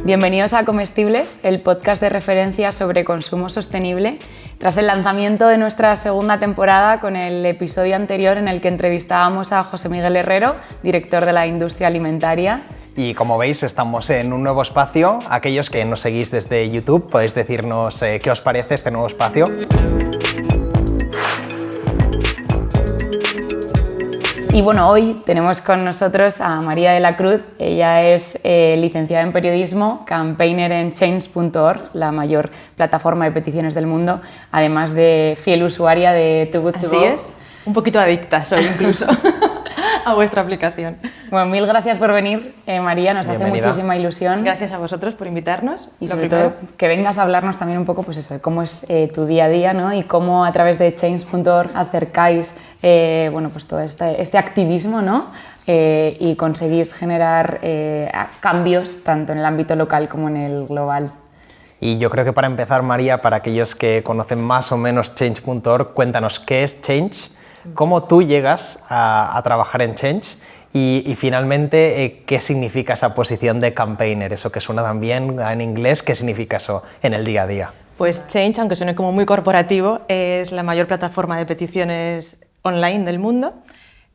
Bienvenidos a Comestibles, el podcast de referencia sobre consumo sostenible, tras el lanzamiento de nuestra segunda temporada con el episodio anterior en el que entrevistábamos a José Miguel Herrero, director de la industria alimentaria. Y como veis, estamos en un nuevo espacio. Aquellos que nos seguís desde YouTube, podéis decirnos qué os parece este nuevo espacio. Y bueno, hoy tenemos con nosotros a María de la Cruz. Ella es licenciada en periodismo, campaigner en Change.org, la mayor plataforma de peticiones del mundo, además de fiel usuaria de Too Good To Go. Así es, un poquito adicta soy incluso a vuestra aplicación. Bueno, mil gracias por venir, María, nos hace muchísima ilusión. Gracias a vosotros por invitarnos. Y sobre todo que vengas a hablarnos también un poco pues eso, de cómo es tu día a día, ¿no? Y cómo a través de Change.org acercáis bueno, pues todo este activismo, ¿no? Y conseguís generar cambios tanto en el ámbito local como en el global. Y yo creo que para empezar, María, para aquellos que conocen más o menos Change.org, cuéntanos qué es Change, cómo tú llegas a trabajar en Change y finalmente qué significa esa posición de campaigner, eso que suena tan bien en inglés, qué significa eso en el día a día. Pues Change, aunque suene como muy corporativo, es la mayor plataforma de peticiones online del mundo.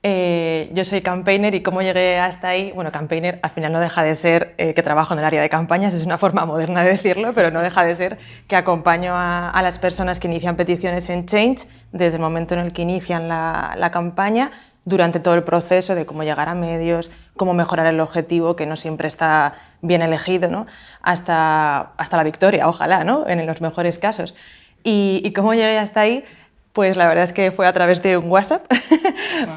Yo soy campaigner y cómo llegué hasta ahí, bueno, campaigner al final no deja de ser que trabajo en el área de campañas, es una forma moderna de decirlo, pero no deja de ser que acompaño a las personas que inician peticiones en Change desde el momento en el que inician la campaña, durante todo el proceso de cómo llegar a medios, cómo mejorar el objetivo, que no siempre está bien elegido, ¿no? hasta la victoria, ojalá, ¿no? En los mejores casos. Y cómo llegué hasta ahí, pues la verdad es que fue a través de un WhatsApp,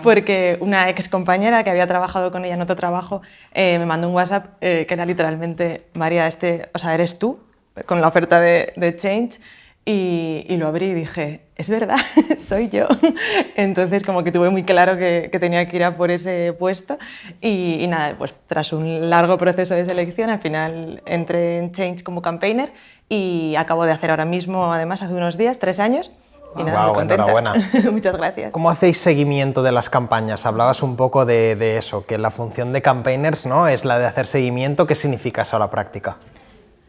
porque una ex compañera que había trabajado con ella en otro trabajo me mandó un WhatsApp que era literalmente: María, o sea, eres tú, con la oferta de Change, y lo abrí y dije, es verdad, soy yo. Entonces como que tuve muy claro que tenía que ir a por ese puesto y nada, pues tras un largo proceso de selección al final entré en Change como campaigner y acabo de hacer ahora mismo, además hace unos días, 3 años. Y nada, muy contenta. Enhorabuena. Muchas gracias. ¿Cómo hacéis seguimiento de las campañas? Hablabas un poco de eso, que la función de campaigners, ¿no?, es la de hacer seguimiento. ¿Qué significa eso a la práctica?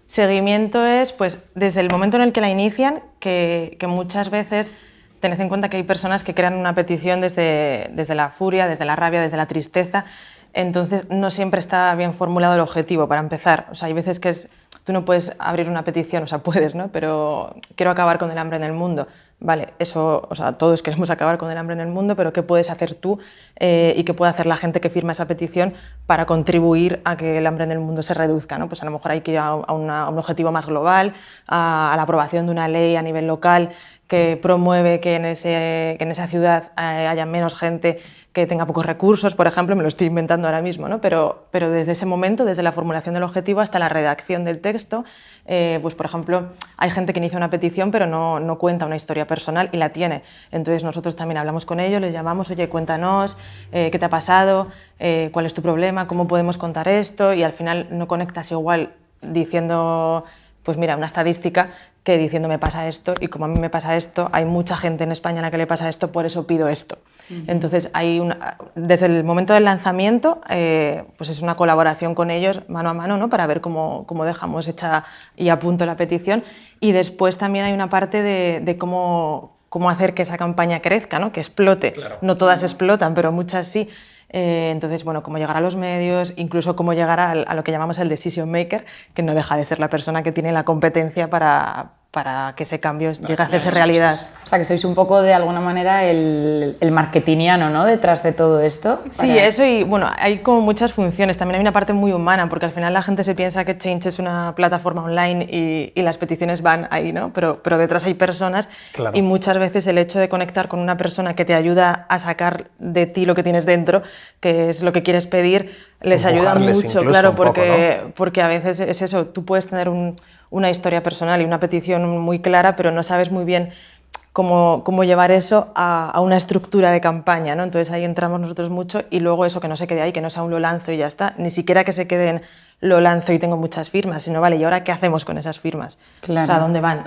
Seguimiento es, pues, desde el momento en el que la inician, que muchas veces tened en cuenta que hay personas que crean una petición desde la furia, desde la rabia, desde la tristeza. Entonces no siempre está bien formulado el objetivo para empezar. O sea, hay veces que tú no puedes abrir una petición, o sea, puedes, ¿no? Pero quiero acabar con el hambre en el mundo. Vale, eso, o sea, todos queremos acabar con el hambre en el mundo, pero ¿qué puedes hacer tú y qué puede hacer la gente que firma esa petición para contribuir a que el hambre en el mundo se reduzca, ¿no? Pues a lo mejor hay que ir a un objetivo más global, a la aprobación de una ley a nivel local que promueve que en esa ciudad haya menos gente que tenga pocos recursos, por ejemplo, me lo estoy inventando ahora mismo, ¿no? Pero desde ese momento, desde la formulación del objetivo hasta la redacción del texto, pues por ejemplo, hay gente que inicia una petición pero no cuenta una historia personal y la tiene. Entonces nosotros también hablamos con ellos, les llamamos, oye, cuéntanos, ¿qué te ha pasado? ¿Cuál es tu problema? ¿Cómo podemos contar esto? Y al final no conectas igual diciendo, pues mira, una estadística, que diciendo me pasa esto y como a mí me pasa esto, hay mucha gente en España a la que le pasa esto, por eso pido esto. Entonces, desde el momento del lanzamiento, pues es una colaboración con ellos mano a mano, ¿no? Para ver cómo dejamos hecha y a punto la petición. Y después también hay una parte de cómo hacer que esa campaña crezca, ¿no? Que explote. Claro. No todas explotan, pero muchas sí. Entonces, bueno, cómo llegar a los medios, incluso cómo llegar a lo que llamamos el decision maker, que no deja de ser la persona que tiene la competencia para que ese cambio llegue a hacerse realidad. O sea, que sois un poco, de alguna manera, el marketingiano, ¿no?, detrás de todo esto. Sí, eso, y bueno, hay como muchas funciones. También hay una parte muy humana, porque al final la gente se piensa que Change es una plataforma online y las peticiones van ahí, ¿no? Pero detrás hay personas. Claro. Y muchas veces el hecho de conectar con una persona que te ayuda a sacar de ti lo que tienes dentro, que es lo que quieres pedir, les ayuda mucho, claro, porque, ¿no? Porque a veces es eso, tú puedes tener una historia personal y una petición muy clara, pero no sabes muy bien cómo llevar eso a una estructura de campaña, ¿no? Entonces ahí entramos nosotros mucho y luego eso, que no se quede ahí, que no sea un lo lanzo y ya está, ni siquiera que se queden lo lanzo y tengo muchas firmas, sino vale, ¿y ahora qué hacemos con esas firmas? Claro. O sea, ¿a dónde van?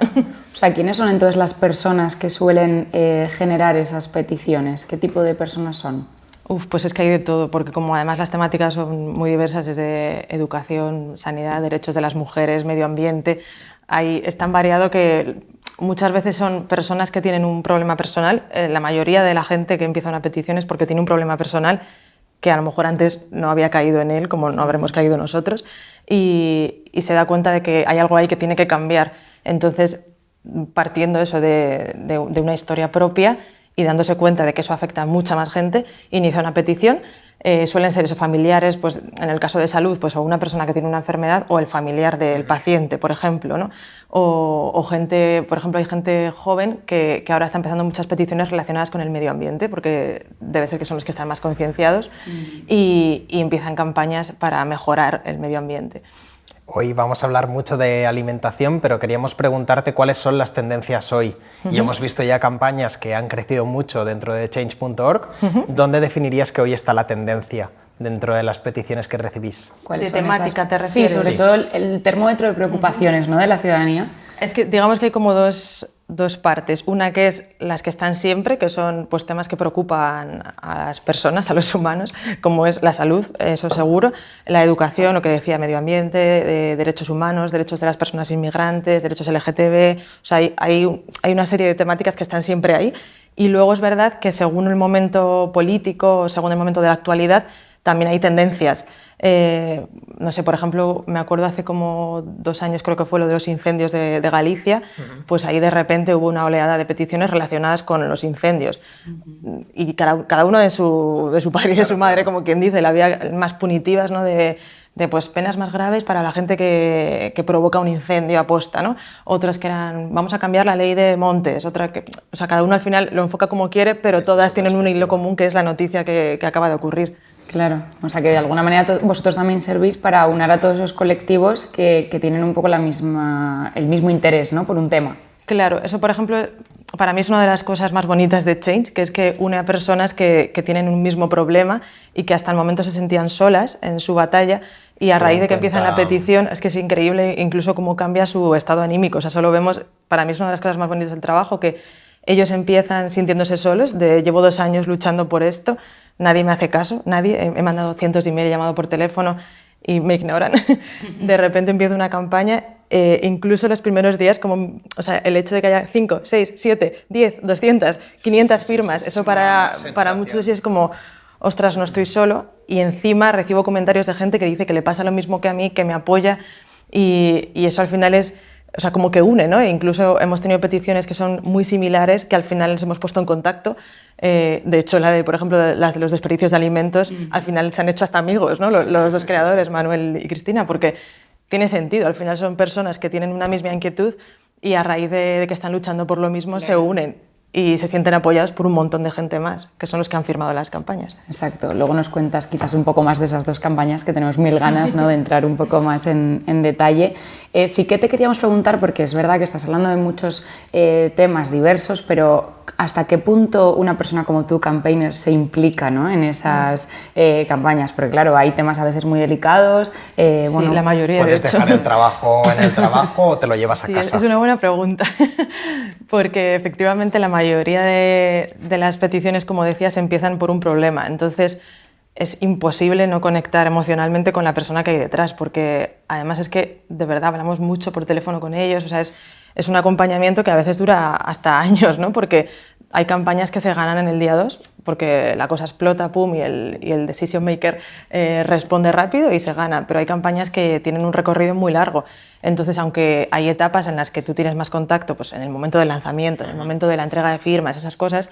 O sea, ¿quiénes son entonces las personas que suelen generar esas peticiones? ¿Qué tipo de personas son? Pues es que hay de todo, porque como además las temáticas son muy diversas, desde educación, sanidad, derechos de las mujeres, medio ambiente, es tan variado que muchas veces son personas que tienen un problema personal. La mayoría de la gente que empieza una petición es porque tiene un problema personal que a lo mejor antes no había caído en él, como no habremos caído nosotros, y se da cuenta de que hay algo ahí que tiene que cambiar. Entonces, partiendo eso de una historia propia y dándose cuenta de que eso afecta a mucha más gente, inicia una petición. Suelen ser esos familiares, pues, en el caso de salud, pues, o una persona que tiene una enfermedad o el familiar del paciente, por ejemplo, ¿no? O gente, por ejemplo, hay gente joven que ahora está empezando muchas peticiones relacionadas con el medio ambiente, porque debe ser que son los que están más concienciados y empiezan campañas para mejorar el medio ambiente. Hoy vamos a hablar mucho de alimentación, pero queríamos preguntarte cuáles son las tendencias hoy. Y hemos visto ya campañas que han crecido mucho dentro de Change.org. ¿Dónde definirías que hoy está la tendencia dentro de las peticiones que recibís? ¿De temática te refieres? Sí, sobre todo el termómetro de preocupaciones, ¿no?, de la ciudadanía. Es que digamos que hay como dos partes. Una que es las que están siempre, que son pues, temas que preocupan a las personas, a los humanos, como es la salud, eso seguro, la educación, lo que decía, medio ambiente, derechos humanos, derechos de las personas inmigrantes, derechos LGTB, o sea, hay una serie de temáticas que están siempre ahí. Y luego es verdad que según el momento político, según el momento de la actualidad, también hay tendencias. No sé, por ejemplo, me acuerdo hace como 2 años, creo que fue lo de los incendios de Galicia, pues ahí de repente hubo una oleada de peticiones relacionadas con los incendios. Y cada uno de su padre y de su madre, como quien dice, la vía más punitivas, ¿no? de pues, penas más graves para la gente que provoca un incendio aposta, ¿no? Otras que eran, vamos a cambiar la ley de montes, otra que, o sea, cada uno al final lo enfoca como quiere, pero todas tienen un hilo común que es la noticia que acaba de ocurrir. Claro, o sea que de alguna manera vosotros también servís para unar a todos esos colectivos que tienen un poco el mismo interés, ¿no?, por un tema. Claro, eso por ejemplo para mí es una de las cosas más bonitas de Change, que es que une a personas que tienen un mismo problema y que hasta el momento se sentían solas en su batalla y a raíz de que empiezan la petición es que es increíble incluso cómo cambia su estado anímico. O sea, solo vemos, para mí es una de las cosas más bonitas del trabajo, que ellos empiezan sintiéndose solos, llevo 2 años luchando por esto, nadie me hace caso, nadie, he mandado cientos de emails, he llamado por teléfono y me ignoran. De repente empiezo una campaña, incluso los primeros días, como, o sea, el hecho de que haya 5, 6, 7, 10, 200, 500 firmas, eso para muchos es como, ostras, no estoy solo, y encima recibo comentarios de gente que dice que le pasa lo mismo que a mí, que me apoya, y eso al final es, o sea, como que une, ¿no? E incluso hemos tenido peticiones que son muy similares, que al final les hemos puesto en contacto. De hecho, por ejemplo, las de los desperdicios de alimentos, al final se han hecho hasta amigos, ¿no? Los dos creadores, Manuel y Cristina, porque tiene sentido. Al final son personas que tienen una misma inquietud y a raíz de que están luchando por lo mismo se unen y se sienten apoyados por un montón de gente más, que son los que han firmado las campañas. Exacto. Luego nos cuentas quizás un poco más de esas 2 campañas, que tenemos 1000 ganas, ¿no?, de entrar un poco más en detalle. Sí que te queríamos preguntar, porque es verdad que estás hablando de muchos temas diversos, pero ¿hasta qué punto una persona como tú, campaigner, se implica, ¿no?, en esas campañas? Porque claro, hay temas a veces muy delicados. Sí, bueno, la mayoría, ¿puedes de hecho. dejar el trabajo en el trabajo o te lo llevas a casa? Es una buena pregunta, porque efectivamente la mayoría de las peticiones, como decías, empiezan por un problema. Entonces es imposible no conectar emocionalmente con la persona que hay detrás, porque además es que de verdad hablamos mucho por teléfono con ellos, o sea, es un acompañamiento que a veces dura hasta años, ¿no? Porque hay campañas que se ganan en el día 2, porque la cosa explota, pum, y el decision maker responde rápido y se gana, pero hay campañas que tienen un recorrido muy largo. Entonces, aunque hay etapas en las que tú tienes más contacto, pues en el momento del lanzamiento, en el momento de la entrega de firmas, esas cosas,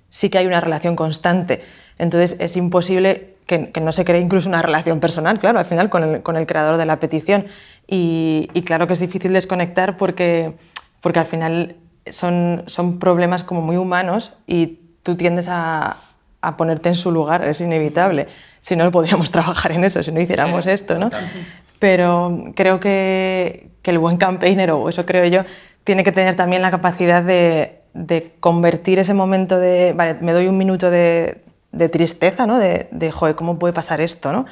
sí que hay una relación constante. Entonces, es imposible que no se cree incluso una relación personal, claro, al final, con el creador de la petición. Y claro que es difícil desconectar porque al final son problemas como muy humanos y tú tiendes a ponerte en su lugar, es inevitable. Si no, podríamos trabajar en eso, si no hiciéramos esto, ¿no? Pero creo que el buen campaigner, o eso creo yo, tiene que tener también la capacidad de convertir ese momento de, vale, me doy un minuto de tristeza, ¿no? De joder, ¿cómo puede pasar esto, ¿no?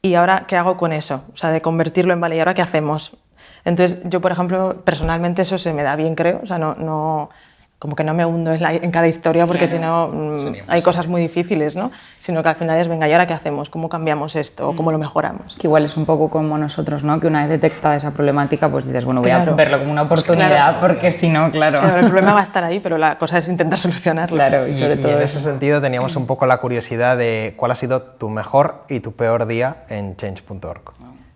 Y ahora, ¿qué hago con eso? O sea, de convertirlo en, vale, ¿y ahora qué hacemos? Entonces, yo, por ejemplo, personalmente eso se me da bien, creo. O sea, no como que no me hundo en cada historia porque si no hay cosas muy difíciles, ¿no? Sino que al final es, venga, ¿y ahora qué hacemos? ¿Cómo cambiamos esto? ¿O cómo lo mejoramos? Que igual es un poco como nosotros, ¿no? Que una vez detectada esa problemática, pues dices, bueno, voy a verlo como una oportunidad, porque si no, claro... El problema va a estar ahí, pero la cosa es intentar solucionarlo. Claro, y sobre todo en ese sentido teníamos un poco la curiosidad de cuál ha sido tu mejor y tu peor día en Change.org.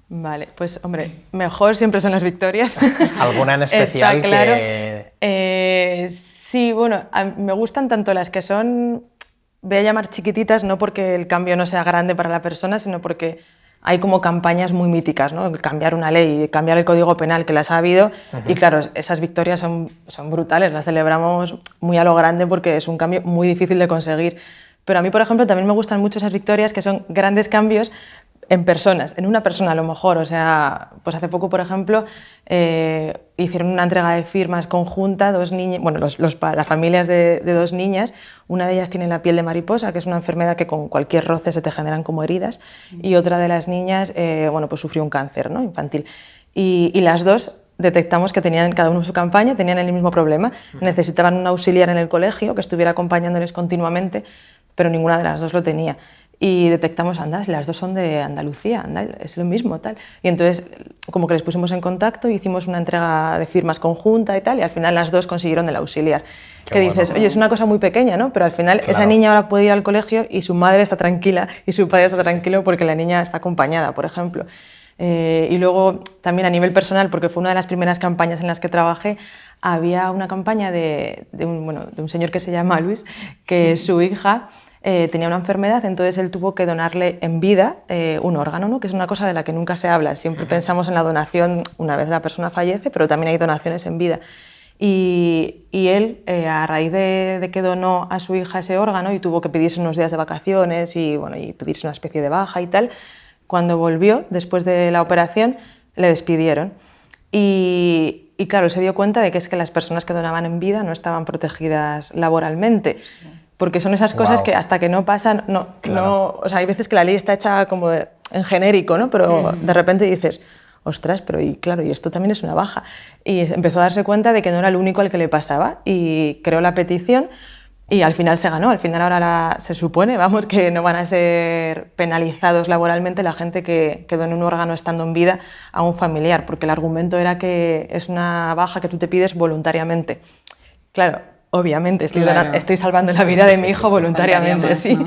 Vale, pues hombre, mejor siempre son las victorias. ¿Alguna en especial? Está claro. Sí, bueno, me gustan tanto las que son, voy a llamar chiquititas, no porque el cambio no sea grande para la persona, sino porque hay como campañas muy míticas, ¿no? Cambiar una ley, cambiar el Código Penal, que las ha habido, y claro, esas victorias son brutales, las celebramos muy a lo grande porque es un cambio muy difícil de conseguir. Pero a mí, por ejemplo, también me gustan mucho esas victorias que son grandes cambios en personas, en una persona a lo mejor. O sea, pues hace poco, por ejemplo, hicieron una entrega de firmas conjunta, dos niñas, bueno, las familias de dos niñas, una de ellas tiene la piel de mariposa, que es una enfermedad que con cualquier roce se te generan como heridas, y otra de las niñas, bueno, pues sufrió un cáncer, ¿no? Infantil. Y las dos detectamos que tenían cada uno su campaña, tenían el mismo problema, necesitaban un auxiliar en el colegio que estuviera acompañándoles continuamente, pero ninguna de las dos lo tenía. Y detectamos, anda, las dos son de Andalucía, anda, es lo mismo, tal. Y entonces, como que les pusimos en contacto, hicimos una entrega de firmas conjunta y tal, y al final las dos consiguieron el auxiliar. Que dices, oye, es una cosa muy pequeña, ¿no? Pero al final esa niña ahora puede ir al colegio y su madre está tranquila y su padre está tranquilo porque la niña está acompañada, por ejemplo. Y luego, también a nivel personal, porque fue una de las primeras campañas en las que trabajé, había una campaña de un señor que se llama Luis, que su hija tenía una enfermedad, entonces él tuvo que donarle en vida un órgano, ¿no? Que es una cosa de la que nunca se habla. Siempre pensamos en la donación una vez la persona fallece, pero también hay donaciones en vida. Y él, a raíz de que donó a su hija ese órgano y tuvo que pedirse unos días de vacaciones y pedirse una especie de baja y tal, cuando volvió, después de la operación, le despidieron. Y claro, se dio cuenta de que es que las personas que donaban en vida no estaban protegidas laboralmente. Porque son esas cosas que hasta que no pasan, o sea, hay veces que la ley está hecha como en genérico, ¿no? Pero de repente dices, ostras, pero y esto también es una baja. Y empezó a darse cuenta de que no era el único al que le pasaba y creó la petición y al final se ganó. Al final ahora se supone, vamos, que no van a ser penalizados laboralmente la gente que done un órgano estando en vida a un familiar, porque el argumento era que es una baja que tú te pides voluntariamente. Claro, obviamente, estoy salvando la vida de mi hijo voluntariamente, sí.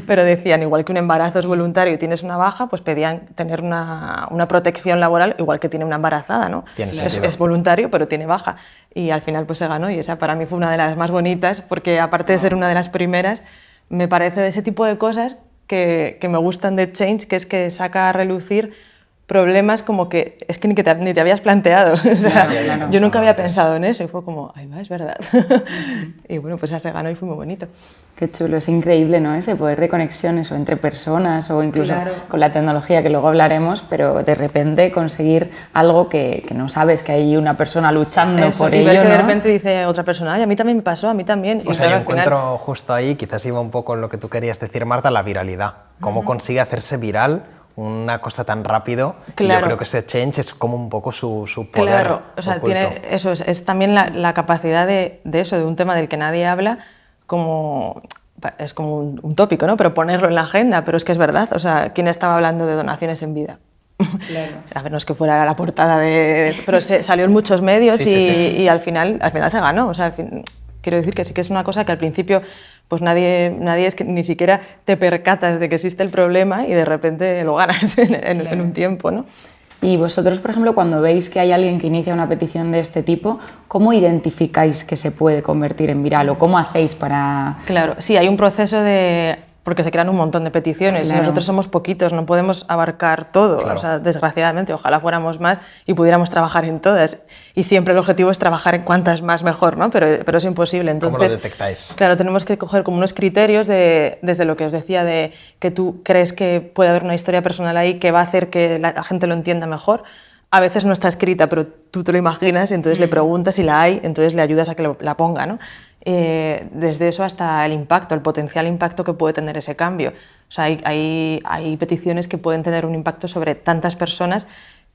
Pero decían, igual que un embarazo es voluntario y tienes una baja, pues pedían tener una protección laboral igual que tiene una embarazada, ¿no? Es voluntario, pero tiene baja. Y al final pues se ganó y esa para mí fue una de las más bonitas porque aparte de ser una de las primeras, me parece de ese tipo de cosas que me gustan de Change, que es que saca a relucir problemas como que es que ni te habías planteado. O sea, yo nunca había pensado en eso y fue como, ay, va, es verdad. Y bueno, pues ya se ganó y fue muy bonito. Qué chulo, es increíble, ¿no? Ese poder de conexiones o entre personas o incluso con la tecnología, que luego hablaremos, pero de repente conseguir algo que no sabes, que hay una persona luchando por ello, y ver que ¿no? de repente dice otra persona, ay, a mí también me pasó, a mí también. O sea, yo encuentro justo ahí, quizás iba un poco en lo que tú querías decir, Marta, la viralidad. ¿Cómo consigue hacerse viral una cosa tan rápido? Claro. Y yo creo que ese Change es como un poco su poder. Claro, o sea, tiene eso, es también la capacidad de eso, de un tema del que nadie habla, es como un tópico, ¿no? Pero ponerlo en la agenda, pero es que es verdad. O sea, ¿quién estaba hablando de donaciones en vida? Claro. A ver, no es que fuera la portada pero salió en muchos medios y al final se ganó. O sea, quiero decir que sí que es una cosa que al principio pues nadie es que ni siquiera te percatas de que existe el problema y de repente lo ganas en un tiempo, ¿no? Y vosotros, por ejemplo, cuando veis que hay alguien que inicia una petición de este tipo, ¿cómo identificáis que se puede convertir en viral o cómo hacéis para...? Claro, sí, hay un proceso porque se crean un montón de peticiones y nosotros somos poquitos, no podemos abarcar todo, o sea, desgraciadamente, ojalá fuéramos más y pudiéramos trabajar en todas. Y siempre el objetivo es trabajar en cuantas más mejor, ¿no? Pero es imposible. Entonces, ¿cómo lo detectáis? Claro, tenemos que coger como unos criterios desde lo que os decía, de que tú crees que puede haber una historia personal ahí que va a hacer que la gente lo entienda mejor. A veces no está escrita, pero tú te lo imaginas y entonces le preguntas si la hay, entonces le ayudas a que la ponga, ¿no? Desde eso hasta el impacto, el potencial impacto que puede tener ese cambio. O sea, hay peticiones que pueden tener un impacto sobre tantas personas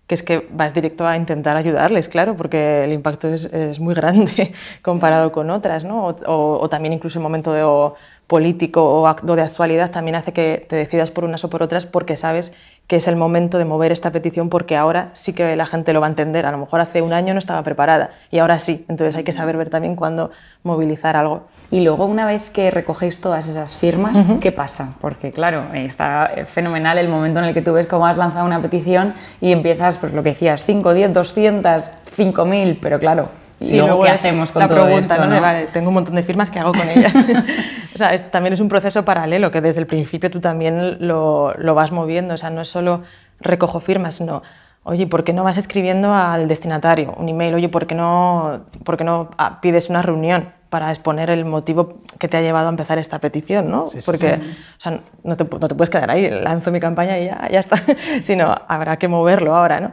que es que vas directo a intentar ayudarles, claro, porque el impacto es muy grande comparado con otras, ¿no? O también incluso el momento político o de actualidad también hace que te decidas por unas o por otras porque sabes que es el momento de mover esta petición porque ahora sí que la gente lo va a entender. A lo mejor hace un año no estaba preparada y ahora sí. Entonces hay que saber ver también cuándo movilizar algo. Y luego, una vez que recogéis todas esas firmas, ¿qué pasa? Porque claro, está fenomenal el momento en el que tú ves cómo has lanzado una petición y empiezas, pues lo que decías, 5, 10, 200, 5.000, pero claro, ¿y luego qué hacemos con todo pregunta, esto, ¿no? Vale, tengo un montón de firmas, ¿qué hago con ellas? O sea, también es un proceso paralelo que desde el principio tú también lo vas moviendo. O sea, no es solo recojo firmas, sino, oye, ¿por qué no vas escribiendo al destinatario un email? Oye, ¿por qué no pides una reunión para exponer el motivo que te ha llevado a empezar esta petición, ¿no? Sí, porque o sea, no te puedes quedar ahí, lanzo mi campaña y ya está, sino habrá que moverlo ahora, ¿no?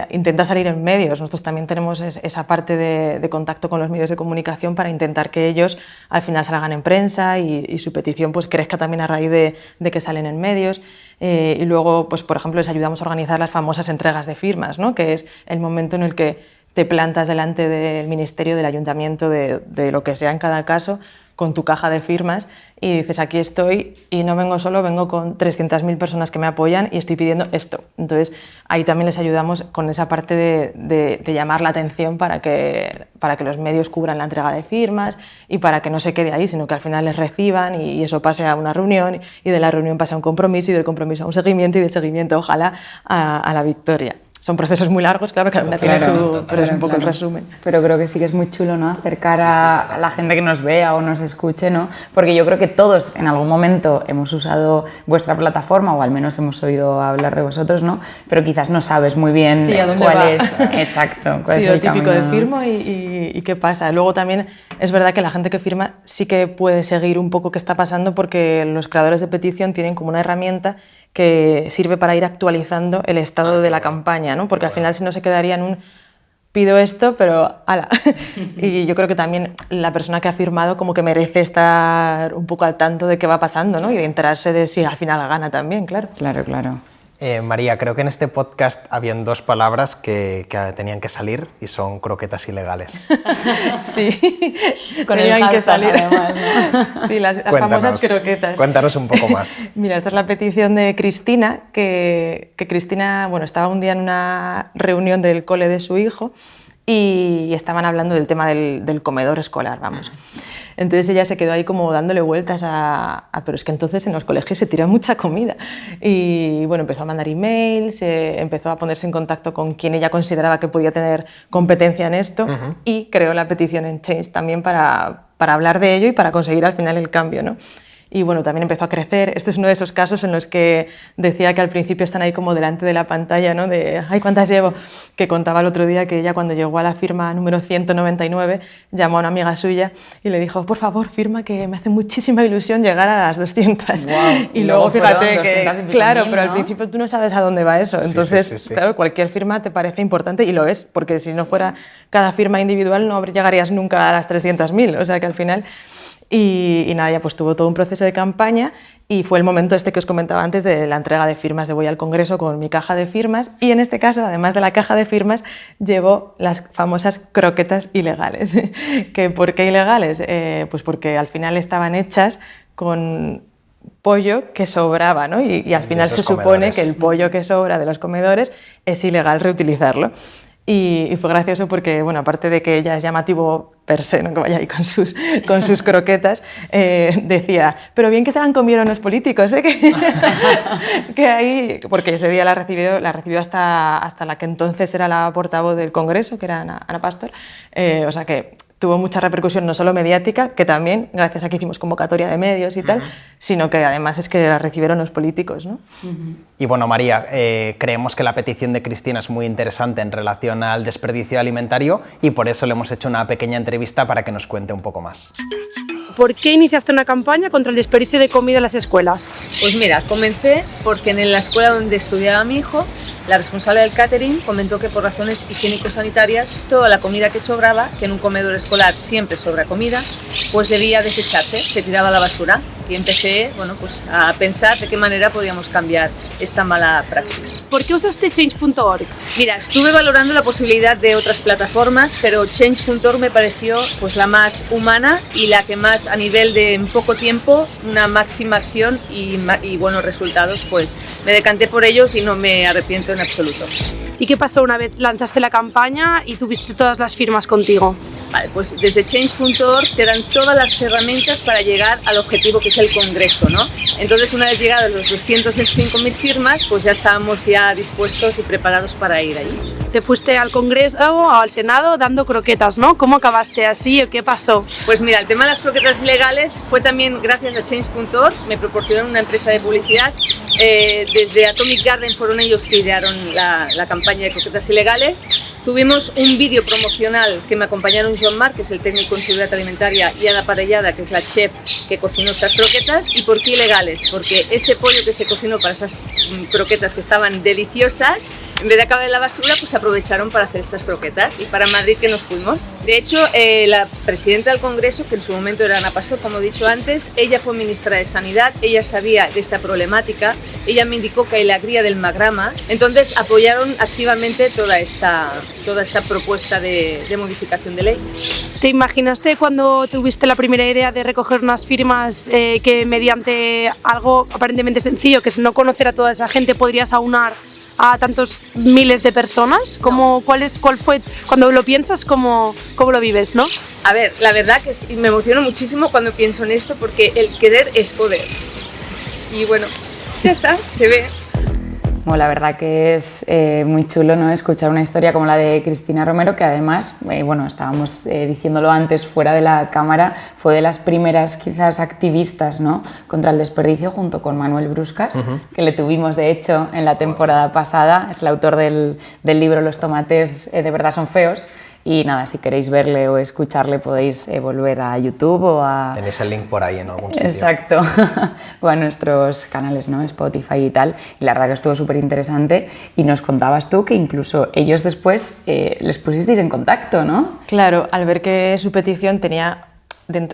Intenta salir en medios. Nosotros también tenemos esa parte de contacto con los medios de comunicación para intentar que ellos al final salgan en prensa y su petición pues crezca también a raíz de que salen en medios. Y luego, pues, por ejemplo, les ayudamos a organizar las famosas entregas de firmas, ¿no? Que es el momento en el que te plantas delante del ministerio, del ayuntamiento, de lo que sea en cada caso, con tu caja de firmas y dices, aquí estoy y no vengo solo, vengo con 300.000 personas que me apoyan y estoy pidiendo esto. Entonces, ahí también les ayudamos con esa parte de llamar la atención para que los medios cubran la entrega de firmas y para que no se quede ahí, sino que al final les reciban y eso pase a una reunión y de la reunión pase a un compromiso y del compromiso a un seguimiento y de seguimiento, ojalá, a la victoria. Son procesos muy largos, claro, cada una tiene su... pero es un poco el resumen. Pero creo que sí que es muy chulo, ¿no? Acercar a la gente que nos vea o nos escuche, ¿no? Porque yo creo que todos en algún momento hemos usado vuestra plataforma o al menos hemos oído hablar de vosotros, ¿no? Pero quizás no sabes muy bien cuál es... Exacto. Cuál es el típico de firmo y qué pasa. Luego también es verdad que la gente que firma sí que puede seguir un poco qué está pasando porque los creadores de petición tienen como una herramienta que sirve para ir actualizando el estado de la campaña, ¿no? Porque al final si no se quedaría en un pido esto, pero ala. Y yo creo que también la persona que ha firmado como que merece estar un poco al tanto de qué va pasando, ¿no? Y de enterarse de si al final gana también, claro. Claro. María, creo que en este podcast habían dos palabras que tenían que salir y son croquetas ilegales. Sí, con tenían que salir. Además, ¿no? Sí, las famosas croquetas. Cuéntanos un poco más. Mira, esta es la petición de Cristina, que Cristina, bueno, estaba un día en una reunión del cole de su hijo y estaban hablando del tema del comedor escolar, vamos. Entonces ella se quedó ahí como dándole vueltas pero es que entonces en los colegios se tira mucha comida. Y bueno, empezó a mandar emails, empezó a ponerse en contacto con quien ella consideraba que podía tener competencia en esto y creó la petición en Change también para hablar de ello y para conseguir al final el cambio, ¿no? Y bueno, también empezó a crecer. Este es uno de esos casos en los que decía que al principio están ahí como delante de la pantalla, ¿no? De, ¡ay, cuántas llevo! Que contaba el otro día que ella cuando llegó a la firma número 199 llamó a una amiga suya y le dijo, por favor, firma que me hace muchísima ilusión llegar a las 200. Wow. Y luego fíjate que, claro, mil, pero ¿no? Al principio tú no sabes a dónde va eso. Entonces, sí. claro, cualquier firma te parece importante y lo es, porque si no fuera cada firma individual no llegarías nunca a las 300.000. O sea que al final... Y nada, ya pues tuvo todo un proceso de campaña y fue el momento este que os comentaba antes de la entrega de firmas, de voy al Congreso con mi caja de firmas y en este caso, además de la caja de firmas, llevo las famosas croquetas ilegales. ¿Por qué ilegales? Pues porque al final estaban hechas con pollo que sobraba, ¿no? Y al final se supone que el pollo que sobra de los comedores es ilegal reutilizarlo. Y fue gracioso porque, bueno, aparte de que ya es llamativo per se, ¿no? Que vaya ahí con sus croquetas, decía, pero bien que se la han comido los políticos, ¿eh? que ahí, porque ese día la recibió hasta la que entonces era la portavoz del Congreso, que era Ana Pastor, o sea que tuvo mucha repercusión, no solo mediática, que también, gracias a que hicimos convocatoria de medios y tal, sino que además es que la recibieron los políticos, ¿no? Y bueno, María, creemos que la petición de Cristina es muy interesante en relación al desperdicio alimentario y por eso le hemos hecho una pequeña entrevista para que nos cuente un poco más. ¿Por qué iniciaste una campaña contra el desperdicio de comida en las escuelas? Pues mira, comencé porque en la escuela donde estudiaba mi hijo, la responsable del catering comentó que por razones higiénico-sanitarias toda la comida que sobraba, que en un comedor escolar siempre sobra comida, pues debía desecharse, se tiraba a la basura. y empecé, bueno, pues a pensar de qué manera podíamos cambiar esta mala praxis. ¿Por qué usaste Change.org? Mira, estuve valorando la posibilidad de otras plataformas, pero Change.org me pareció pues la más humana y la que más, a nivel de en poco tiempo, una máxima acción y buenos resultados, pues me decanté por ellos y no me arrepiento en absoluto. ¿Y qué pasó una vez lanzaste la campaña y tuviste todas las firmas contigo? Vale, pues desde Change.org te dan todas las herramientas para llegar al objetivo que es el Congreso, ¿no? Entonces, una vez llegados los 225.000 firmas, pues ya estábamos ya dispuestos y preparados para ir allí. Te fuiste al Congreso o al Senado dando croquetas, ¿no? ¿Cómo acabaste así o qué pasó? Pues mira, el tema de las croquetas ilegales fue también gracias a Change.org, me proporcionaron una empresa de publicidad. Desde Atomic Garden fueron ellos que idearon la campaña de croquetas ilegales. Tuvimos un vídeo promocional que me acompañaron Joan Marc, que es el técnico en seguridad alimentaria, y Ana Parellada, que es la chef que cocinó estas croquetas. ¿Y por qué ilegales? Porque ese pollo que se cocinó para esas croquetas que estaban deliciosas, en vez de acabar en la basura, pues aprovecharon para hacer estas croquetas. Y para Madrid que nos fuimos. De hecho, la presidenta del Congreso, que en su momento era Ana Pastor, como he dicho antes, ella fue ministra de Sanidad, ella sabía de esta problemática, ella me indicó que hay la cría del magrama, entonces apoyaron activamente toda esta propuesta de modificación de ley. ¿Te imaginaste cuando tuviste la primera idea de recoger unas firmas que mediante algo aparentemente sencillo, que es no conocer a toda esa gente, podrías aunar a tantos miles de personas? ¿Cuál fue, cuando lo piensas, cómo lo vives, no? A ver, la verdad que sí, me emociono muchísimo cuando pienso en esto, porque el querer es poder. Y bueno, ya está, se ve. Bueno, la verdad que es muy chulo, ¿no?, escuchar una historia como la de Cristina Romero, que además, bueno, estábamos diciéndolo antes fuera de la cámara, fue de las primeras quizás activistas, ¿no?, contra el desperdicio, junto con Manuel Bruscas, que le tuvimos de hecho en la temporada pasada. Es el autor del libro Los tomates de verdad son feos. Y nada, si queréis verle o escucharle podéis volver a YouTube o a... Tenéis el link por ahí en algún sitio. Exacto, o a nuestros canales, ¿no?, Spotify y tal. Y la verdad que estuvo súper interesante. Y nos contabas tú que incluso ellos después les pusisteis en contacto, ¿no? Claro, al ver que su petición tenía...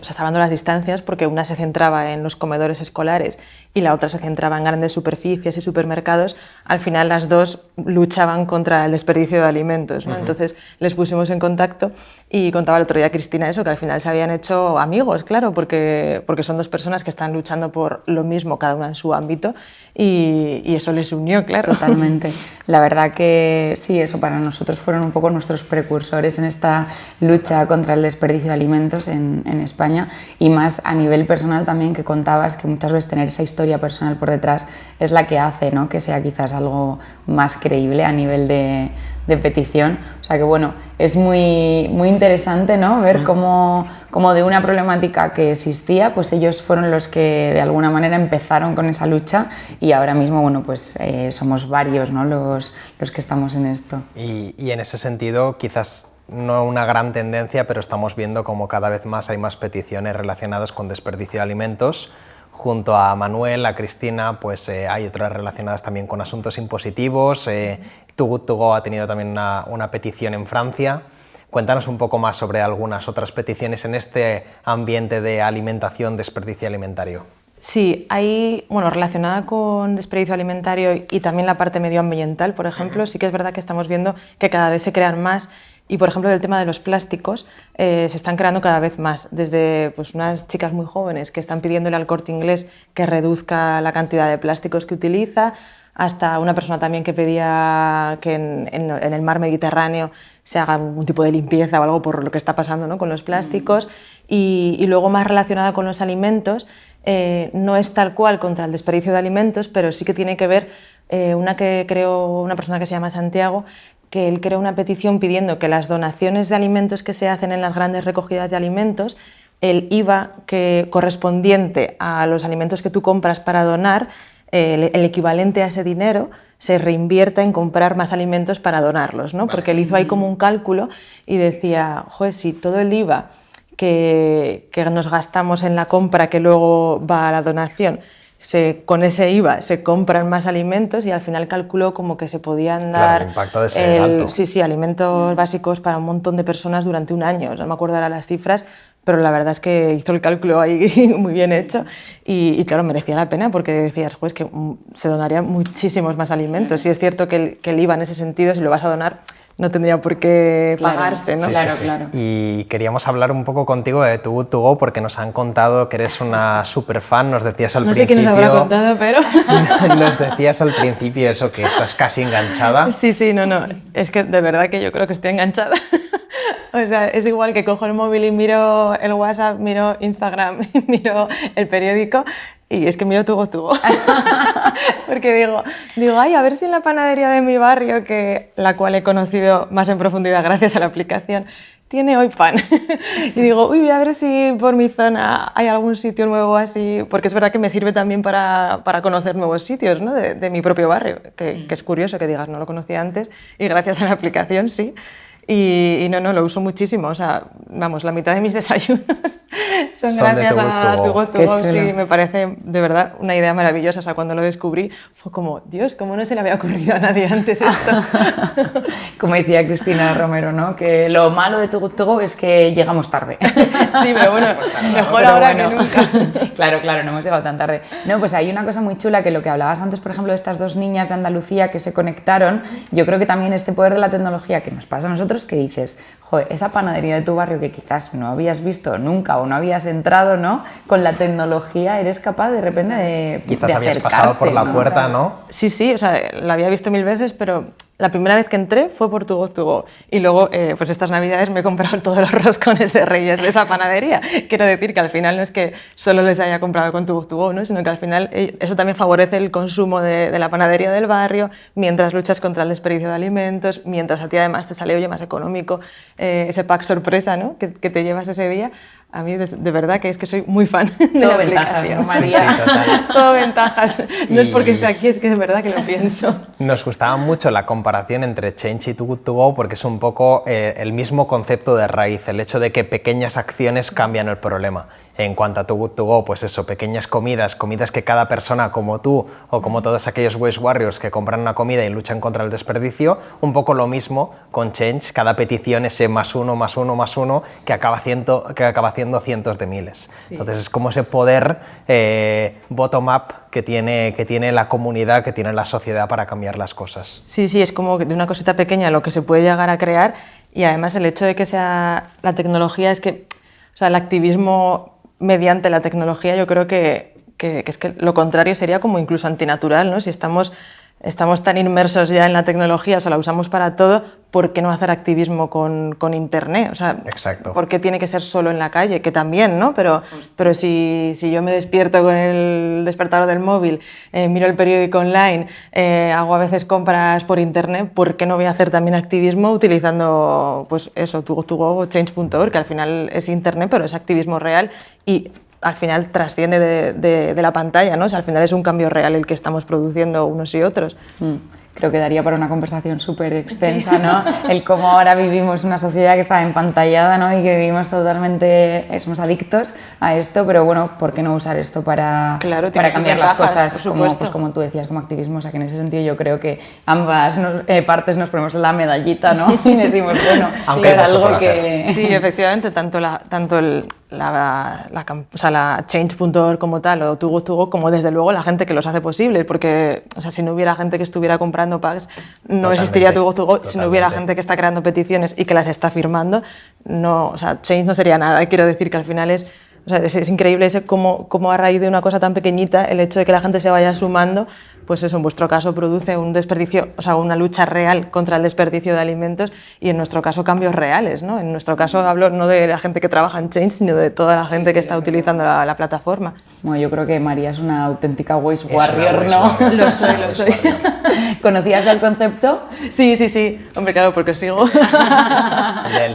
salvando las distancias, porque una se centraba en los comedores escolares y la otra se centraba en grandes superficies y supermercados, al final las dos luchaban contra el desperdicio de alimentos, ¿no? Entonces les pusimos en contacto y contaba el otro día Cristina eso, que al final se habían hecho amigos, claro, porque son dos personas que están luchando por lo mismo, cada una en su ámbito, y eso les unió, claro. Totalmente. La verdad que sí, eso para nosotros fueron un poco nuestros precursores en esta lucha contra el desperdicio de alimentos en España, y más a nivel personal también, que contabas que muchas veces tener esa historia personal por detrás es la que hace, ¿no?, que sea quizás algo más creíble a nivel de petición. O sea que bueno, es muy interesante, ¿no?, ver cómo de una problemática que existía, pues ellos fueron los que de alguna manera empezaron con esa lucha, y ahora mismo, bueno, pues somos varios, ¿no?, los que estamos en esto. Y en ese sentido, quizás no una gran tendencia, pero estamos viendo como cada vez más hay más peticiones relacionadas con desperdicio de alimentos. Junto a Manuel, a Cristina, pues hay otras relacionadas también con asuntos impositivos. Too Good To Go ha tenido también una petición en Francia. Cuéntanos un poco más sobre algunas otras peticiones en este ambiente de alimentación, desperdicio alimentario. Sí, hay, bueno, relacionada con desperdicio alimentario y también la parte medioambiental, por ejemplo, sí que es verdad que estamos viendo que cada vez se crean más. Y, por ejemplo, el tema de los plásticos se están creando cada vez más, desde pues, unas chicas muy jóvenes que están pidiéndole al Corte Inglés que reduzca la cantidad de plásticos que utiliza, hasta una persona también que pedía que en el mar Mediterráneo se haga un tipo de limpieza o algo por lo que está pasando, ¿no?, con los plásticos. Y luego, más relacionada con los alimentos, no es tal cual contra el desperdicio de alimentos, pero sí que tiene que ver una que creó una persona que se llama Santiago, que él creó una petición pidiendo que las donaciones de alimentos que se hacen en las grandes recogidas de alimentos, el IVA correspondiente a los alimentos que tú compras para donar, el equivalente a ese dinero, se reinvierta en comprar más alimentos para donarlos, ¿no? Porque él hizo ahí como un cálculo y decía, joder, si todo el IVA que nos gastamos en la compra que luego va a la donación, con ese IVA se compran más alimentos, y al final calculó como que se podían dar, claro, el impacto de ser alto. Sí, alimentos básicos para un montón de personas durante un año. No me acuerdo ahora las cifras, pero la verdad es que hizo el cálculo ahí muy bien hecho y claro, merecía la pena porque decías, pues que se donarían muchísimos más alimentos. Sí es cierto que el IVA en ese sentido, si lo vas a donar, no tendría por qué pagarse, ¿no? Sí, Claro, sí, sí. claro. Y queríamos hablar un poco contigo de Too Good To Go porque nos han contado que eres una super fan, nos decías al No sé principio... quién nos habrá contado, pero... Nos decías al principio eso, que estás casi enganchada. Sí, no, es que de verdad que yo creo que estoy enganchada. O sea, es igual que cojo el móvil y miro el WhatsApp, miro Instagram, miro el periódico y es que miro Too Good To Go. Porque digo, ay, a ver si en la panadería de mi barrio, la cual he conocido más en profundidad gracias a la aplicación, tiene hoy pan. Y digo, uy, voy a ver si por mi zona hay algún sitio nuevo así, porque es verdad que me sirve también para conocer nuevos sitios, ¿no? de mi propio barrio, que es curioso que digas, no lo conocía antes, y gracias a la aplicación sí. Y no, lo uso muchísimo, o sea, vamos, la mitad de mis desayunos son gracias a Too Good To Go, sí, me parece de verdad una idea maravillosa, o sea, cuando lo descubrí fue como, Dios, ¿cómo no se le había ocurrido a nadie antes esto? Como decía Cristina Romero, ¿no? Que lo malo de Too Good To Go es que llegamos tarde. Sí, pero bueno, mejor Pero ahora bueno. que nunca. Claro, no hemos llegado tan tarde. No, pues hay una cosa muy chula que lo que hablabas antes, por ejemplo, de estas dos niñas de Andalucía que se conectaron, yo creo que también este poder de la tecnología que nos pasa a nosotros, que dices, joder, esa panadería de tu barrio que quizás no habías visto nunca o no habías entrado, ¿no? Con la tecnología eres capaz de repente de Quizás de habías pasado por la ¿no? puerta, ¿no? Sí, o sea, la había visto 1000 veces, pero la primera vez que entré fue por Too Good To Go. Y luego, pues estas navidades me he comprado todos los roscones de Reyes de esa panadería. Quiero decir que al final no es que solo les haya comprado con Too Good To Go, ¿no? Sino que al final eso también favorece el consumo de la panadería del barrio, mientras luchas contra el desperdicio de alimentos, mientras a ti además te sale, oye, más económico ese pack sorpresa, ¿no? que te llevas ese día. A mí de verdad que es que soy muy fan de Todo la ventajas, aplicación. ¿no, María? Sí, total. Todo ventajas. No es porque esté aquí, es que es verdad que lo pienso. Nos gustaba mucho la comparación entre Change y Too Good To Go porque es un poco el mismo concepto de raíz, el hecho de que pequeñas acciones cambian el problema. En cuanto a Too Good To Go, pues eso, pequeñas comidas que cada persona como tú o como todos aquellos Waste Warriors que compran una comida y luchan contra el desperdicio, un poco lo mismo con Change, cada petición ese más uno que acaba haciendo cientos de miles. Sí. Entonces es como ese poder bottom-up que tiene la comunidad, que tiene la sociedad para cambiar las cosas. Sí, es como de una cosita pequeña lo que se puede llegar a crear y además el hecho de que sea la tecnología es que, o sea, el activismo mediante la tecnología yo creo que es que lo contrario sería como incluso antinatural, ¿no? Si estamos tan inmersos ya en la tecnología, o sea, la usamos para todo, ¿por qué no hacer activismo con Internet? O sea, exacto. ¿Por qué tiene que ser solo en la calle? Que también, ¿no? Pero si yo me despierto con el despertador del móvil, miro el periódico online, hago a veces compras por Internet, ¿por qué no voy a hacer también activismo utilizando, pues eso, Too Good To Go o Change.org, que al final es Internet, pero es activismo real y al final trasciende de la pantalla, ¿no? O sea, al final es un cambio real el que estamos produciendo unos y otros. Creo que daría para una conversación súper extensa, ¿no? El cómo ahora vivimos una sociedad que está empantallada, ¿no? Y que vivimos totalmente, somos adictos a esto, pero bueno, ¿por qué no usar esto para cambiar las cosas? Como tú decías, como activismo. O sea, que en ese sentido yo creo que ambas partes nos ponemos la medallita, ¿no? Y decimos, bueno, es algo que... Sí, efectivamente, tanto la Change.org como tal o Too Good To Go, como desde luego la gente que los hace posible, porque o sea, si no hubiera gente que estuviera comprando packs, no existiría Too Good To Go. Si no hubiera gente que está creando peticiones y que las está firmando, no, o sea, Change no sería nada. Quiero decir que al final es increíble cómo a raíz de una cosa tan pequeñita, el hecho de que la gente se vaya sumando, pues eso en vuestro caso produce un desperdicio, o sea, una lucha real contra el desperdicio de alimentos y en nuestro caso cambios reales, ¿no? En nuestro caso hablo no de la gente que trabaja en Change, sino de toda la gente que está utilizando la plataforma. Bueno, yo creo que María es una auténtica Waste Warrior, ¿no? Lo soy. ¿Conocías el concepto? Sí. Hombre, claro, porque sigo. Del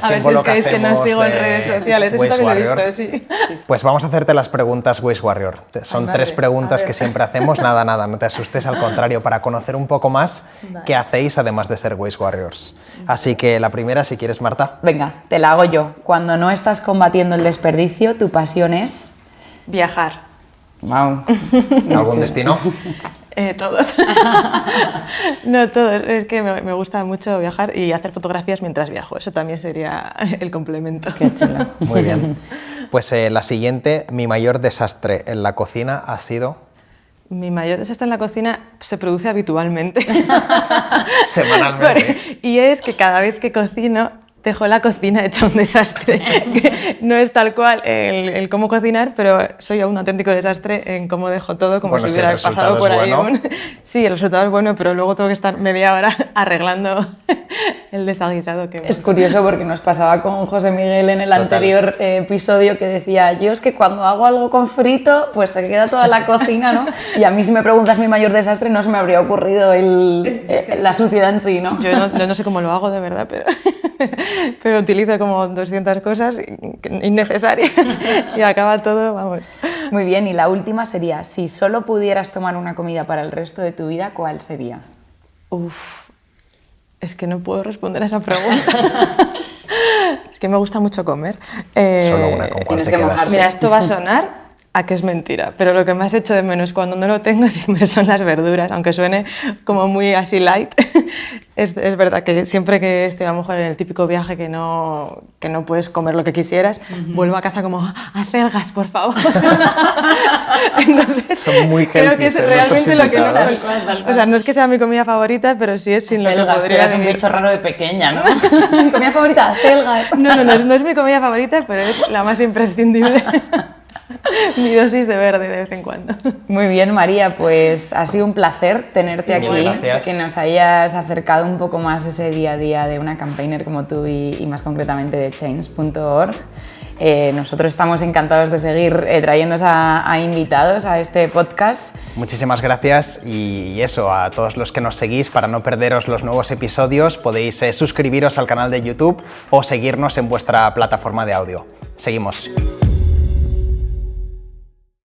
a ver si os creéis que no sigo en redes sociales. Eso también lo he visto, sí. Pues vamos a hacerte las preguntas Waste Warrior. Son 3 preguntas que siempre hacemos. Nada, no te asustes, al contrario, para conocer un poco más qué hacéis además de ser Waste Warriors. Así que la primera, si quieres, Marta. Venga, te la hago yo. Cuando no estás combatiendo el desperdicio, tu pasión es... Viajar. Wow. ¿Algún destino? Todos. No todos, es que me gusta mucho viajar y hacer fotografías mientras viajo, eso también sería el complemento. Qué chulo. Muy bien. Pues la siguiente, mi mayor desastre en la cocina ha sido... Mi mayor desastre en la cocina se produce habitualmente. Semanalmente. Y es que cada vez que cocino dejo la cocina hecha un desastre. No es tal cual el cómo cocinar, pero soy un auténtico desastre en cómo dejo todo, como Bueno, si hubiera pasado por ahí. Bueno. Sí, el resultado es bueno, pero luego tengo que estar media hora arreglando el desaguisado que Es curioso porque nos pasaba con José Miguel en el anterior episodio que decía, yo es que cuando hago algo con frito, pues se queda toda la cocina, ¿no? Y a mí si me preguntas mi mayor desastre no se me habría ocurrido la suciedad en sí, ¿no? Yo no sé cómo lo hago de verdad, pero utilizo como 200 cosas innecesarias y acaba todo, vamos. Muy bien, y la última sería, si solo pudieras tomar una comida para el resto de tu vida, ¿cuál sería? Es que no puedo responder a esa pregunta. Es que me gusta mucho comer. Solo una, ¿con cuál te quedas? Mira, esto va a sonar a que es mentira, pero lo que más echo de menos cuando no lo tengo siempre son las verduras, aunque suene como muy así light. Es verdad que siempre que estoy a lo mejor en el típico viaje que no puedes comer lo que quisieras, vuelvo a casa como, acelgas, por favor. Entonces, son muy creo que es realmente lo que no... O sea, no es que sea mi comida favorita, pero sí es sin lo que podría es un vivir. bicho raro de pequeña, ¿no? ¿Comida favorita? Acelgas. No es mi comida favorita, pero es la más imprescindible. Mi dosis de verde de vez en cuando. Muy bien, María, pues ha sido un placer tenerte aquí, gracias. que nos hayas acercado un poco más ese día a día de una campaigner como tú y más concretamente de Change.org. Nosotros estamos encantados de seguir trayéndoos a invitados a este podcast. Muchísimas gracias y eso, a todos los que nos seguís, para no perderos los nuevos episodios, podéis suscribiros al canal de YouTube o seguirnos en vuestra plataforma de audio. Seguimos.